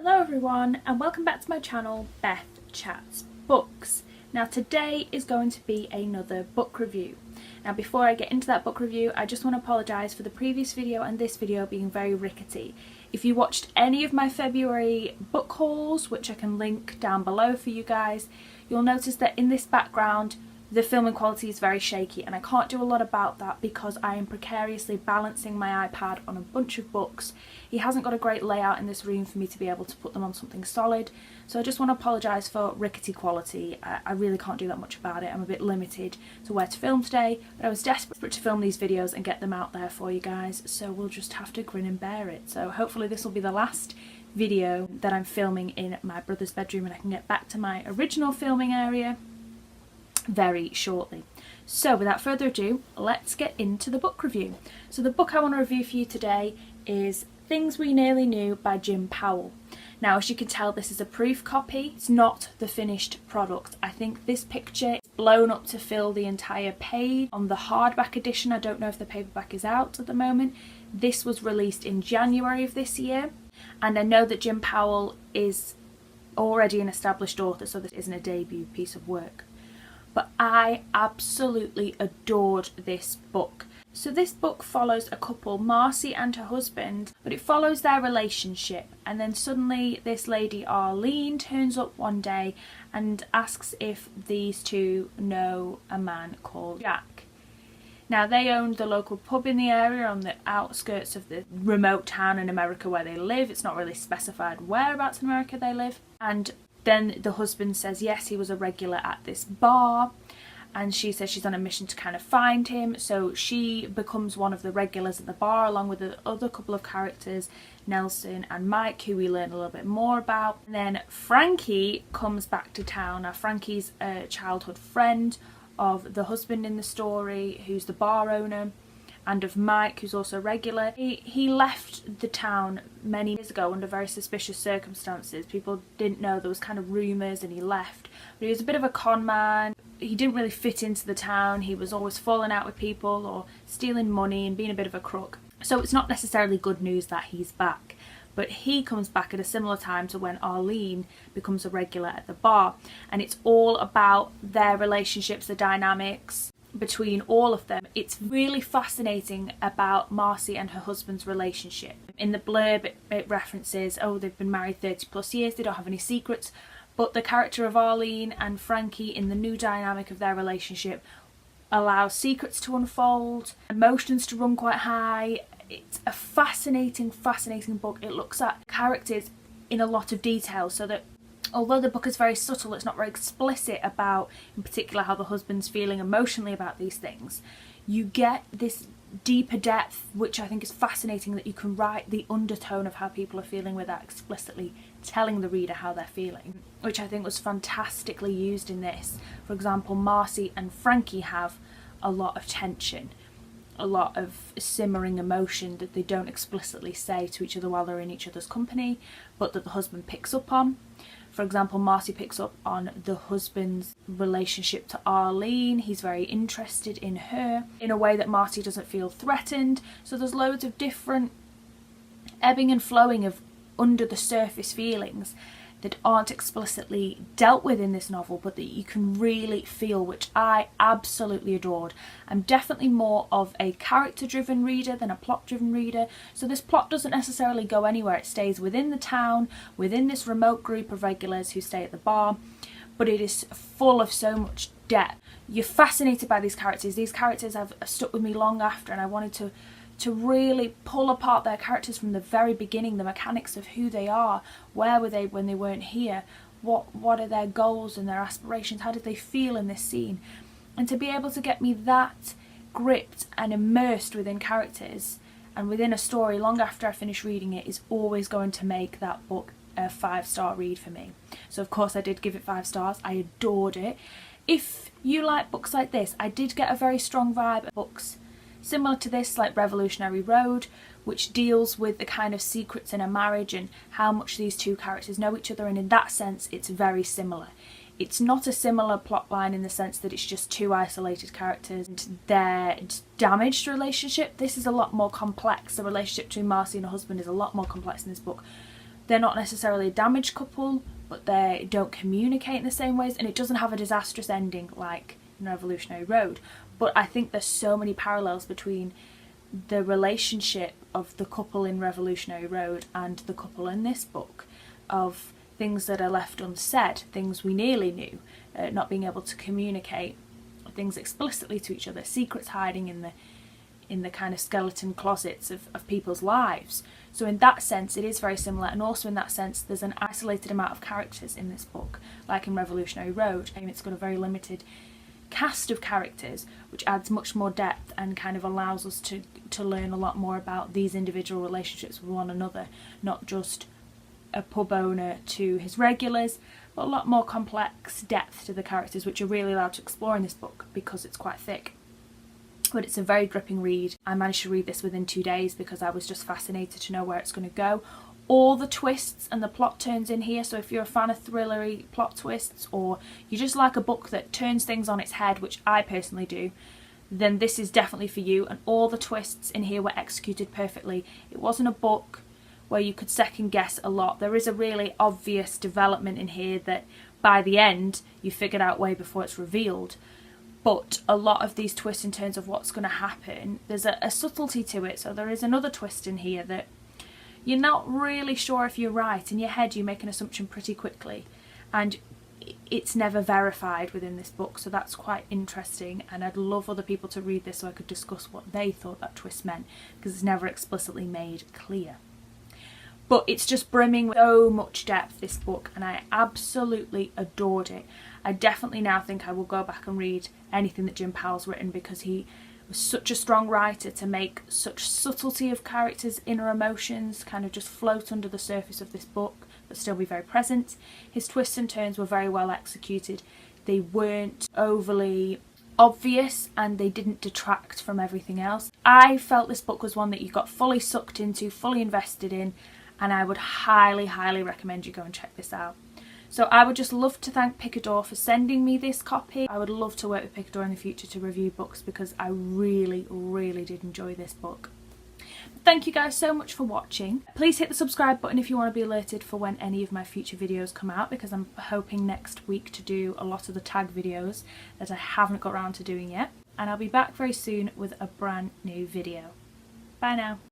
Hello everyone and welcome back to my channel, Beth Chats Books. Now today is going to be another book review. Now before I get into that book review, I just want to apologise for the previous video and this video being very rickety. If you watched any of my February book hauls, which I can link down below for you guys, you'll notice that in this background the filming quality is very shaky and I can't do a lot about that because I am precariously balancing my iPad on a bunch of books. He hasn't got a great layout in this room for me to be able to put them on something solid, so I just want to apologise for rickety quality. I really can't do that much about it. I'm a bit limited to where to film today, but I was desperate to film these videos and get them out there for you guys, so we'll just have to grin and bear it. So hopefully this will be the last video that I'm filming in my brother's bedroom and I can get back to my original filming area very shortly. So without further ado, let's get into the book review. So the book I want to review for you today is Things We Nearly Knew by Jim Powell. Now as you can tell, this is a proof copy. It's not the finished product. I think this picture is blown up to fill the entire page. On the hardback edition, I don't know if the paperback is out at the moment. This was released in January of this year, and I know that Jim Powell is already an established author, so this isn't a debut piece of work. But I absolutely adored this book. So this book follows a couple, Marcy and her husband, but it follows their relationship, and then suddenly this lady Arlene turns up one day and asks if these two know a man called Jack. Now they owned the local pub in the area on the outskirts of the remote town in America where they live. It's not really specified whereabouts in America they live. And then the husband says yes, he was a regular at this bar, and she says she's on a mission to kind of find him, so she becomes one of the regulars at the bar along with the other couple of characters, Nelson and Mike, who we learn a little bit more about. And then Frankie comes back to town. Now Frankie's a childhood friend of the husband in the story, who's the bar owner, and of Mike, who's also regular. He left the town many years ago under very suspicious circumstances. People didn't know, there was kind of rumours, and he left. But he was a bit of a con man. He didn't really fit into the town. He was always falling out with people or stealing money and being a bit of a crook. So it's not necessarily good news that he's back. But he comes back at a similar time to when Arlene becomes a regular at the bar. And it's all about their relationships, the dynamics between all of them. It's really fascinating about Marcy and her husband's relationship. In the blurb it references, oh, they've been married 30 plus years, they don't have any secrets, but the character of Arlene and Frankie in the new dynamic of their relationship allows secrets to unfold, emotions to run quite high. It's a fascinating book. It looks at characters in a lot of detail, so that although the book is very subtle, it's not very explicit about, in particular, how the husband's feeling emotionally about these things. You get this deeper depth, which I think is fascinating, that you can write the undertone of how people are feeling without explicitly telling the reader how they're feeling, which I think was fantastically used in this. For example, Marcy and Frankie have a lot of tension, a lot of simmering emotion that they don't explicitly say to each other while they're in each other's company, but that the husband picks up on. For example, Marcy picks up on the husband's relationship to Arlene. He's very interested in her in a way that Marcy doesn't feel threatened. So there's loads of different ebbing and flowing of under the surface feelings that aren't explicitly dealt with in this novel, but that you can really feel, which I absolutely adored. I'm definitely more of a character-driven reader than a plot-driven reader, so this plot doesn't necessarily go anywhere. It stays within the town, within this remote group of regulars who stay at the bar, but it is full of so much depth. You're fascinated by these characters. These characters have stuck with me long after, and I wanted to really pull apart their characters from the very beginning, the mechanics of who they are, where were they when they weren't here, what are their goals and their aspirations, how did they feel in this scene. And to be able to get me that gripped and immersed within characters and within a story long after I finish reading it is always going to make that book a 5-star read for me. So of course I did give it 5 stars. I adored it. If you like books like this, I did get a very strong vibe of books similar to this, like Revolutionary Road, which deals with the kind of secrets in a marriage and how much these two characters know each other, and in that sense it's very similar. It's not a similar plotline in the sense that it's just two isolated characters and their damaged relationship. This is a lot more complex. The relationship between Marcy and her husband is a lot more complex in this book. they're not necessarily a damaged couple, but they don't communicate in the same ways, and it doesn't have a disastrous ending like in Revolutionary Road. But I think there's so many parallels between the relationship of the couple in Revolutionary Road and the couple in this book, of things that are left unsaid, things we nearly knew, not being able to communicate things explicitly to each other, secrets hiding in the kind of skeleton closets of people's lives. So in that sense it is very similar, and also in that sense there's an isolated amount of characters in this book, like in Revolutionary Road. I mean, it's got a very limited cast of characters, which adds much more depth and kind of allows us to learn a lot more about these individual relationships with one another, not just a pub owner to his regulars, but a lot more complex depth to the characters, which are really allowed to explore in this book because it's quite thick. But it's a very gripping read. I managed to read this within 2 days because I was just fascinated to know where it's going to go. All the twists and the plot turns in here, so if you're a fan of thrillery plot twists, or you just like a book that turns things on its head, which I personally do, then this is definitely for you. And all the twists in here were executed perfectly. It wasn't a book where you could second guess a lot. There is a really obvious development in here that by the end you figured out way before it's revealed. But a lot of these twists in terms of what's going to happen, there's a subtlety to it. So there is another twist in here that you're not really sure if you're right. In your head you make an assumption pretty quickly, and it's never verified within this book, so that's quite interesting, and I'd love other people to read this so I could discuss what they thought that twist meant, because it's never explicitly made clear. But it's just brimming with so much depth, this book, and I absolutely adored it. I definitely now think I will go back and read anything that Jim Powell's written, because he was such a strong writer to make such subtlety of characters' inner emotions kind of just float under the surface of this book but still be very present. His twists and turns were very well executed. They weren't overly obvious and they didn't detract from everything else. I felt this book was one that you got fully sucked into, fully invested in, and I would highly, highly recommend you go and check this out. So I would just love to thank Picador for sending me this copy. I would love to work with Picador in the future to review books, because I really, really did enjoy this book. Thank you guys so much for watching. Please hit the subscribe button if you want to be alerted for when any of my future videos come out, because I'm hoping next week to do a lot of the tag videos that I haven't got around to doing yet. And I'll be back very soon with a brand new video. Bye now.